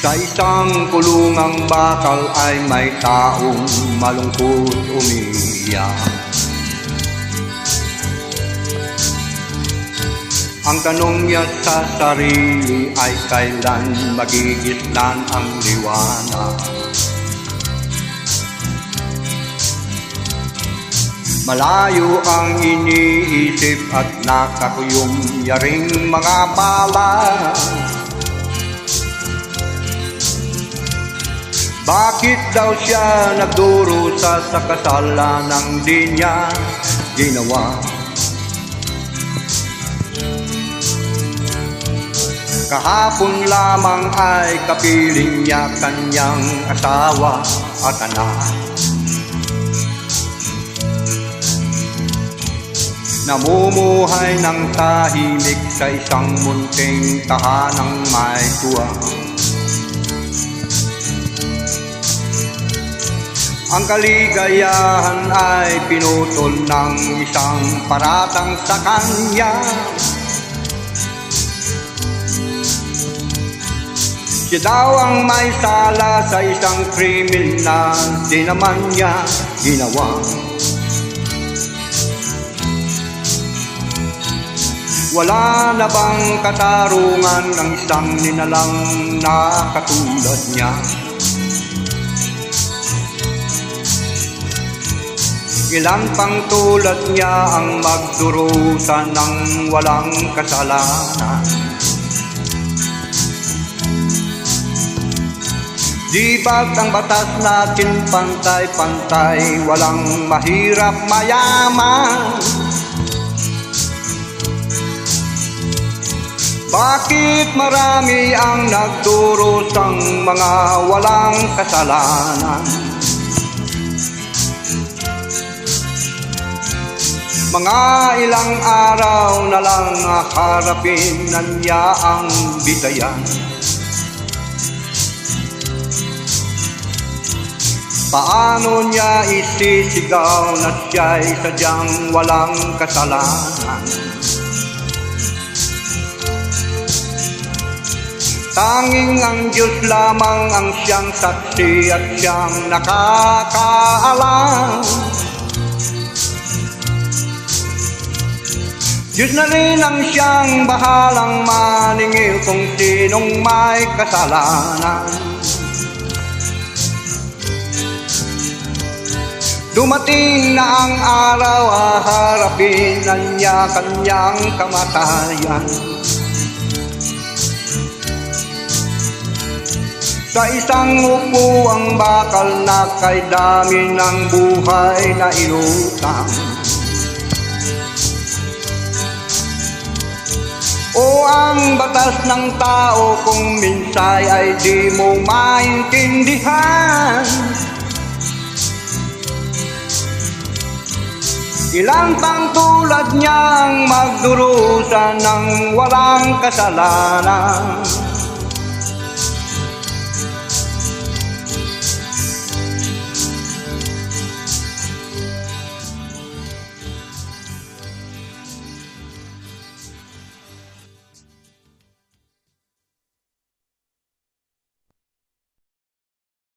Sa isang kulungang bakal ay may taong malungkot umiiyak. Ang tanong niya sa sarili ay kailan magigisnan ang liwanag. Malayo ang iniisip at nakakuyong yaring mga palad. Bakit daw siya nagdurusa sa kasalanang di niya ginawa? Kahapon lamang ay kapiling niya kanyang asawa at anak. Namumuhay ng tahimik sa isang munting tahanang may tuwa. Ang kaligayahan ay pinutol ng isang paratang sa kanya. Siya daw ang may sala sa isang krimen na di naman niya ginawa. Wala na bang katarungan ng isang ninalang na katulad niya? Ilan pang tulad niya ang magdurusa ng walang kasalanan? Di ba't ang batas natin pantay-pantay, walang mahirap mayaman? Bakit marami ang nagdurusang mga walang kasalanan? Mga ilang araw na lang harapin na niya ang bitayan. Paano niya isisigaw na siya'y sadyang walang kasalanan? Tanging ang Diyos lamang ang siyang saksi at siyang nakakaalam. Diyos na rin ang siyang bahalang maningil kung sinong may kasalanan. Dumating na ang araw, haharapin na niya kanyang kamatayan. Sa isang upuang bakal na kay dami ng buhay na inutang. O ang batas ng tao kung minsay ay di mo maintindihan. Ilan pang tulad niyang magdurusa ng walang kasalanan?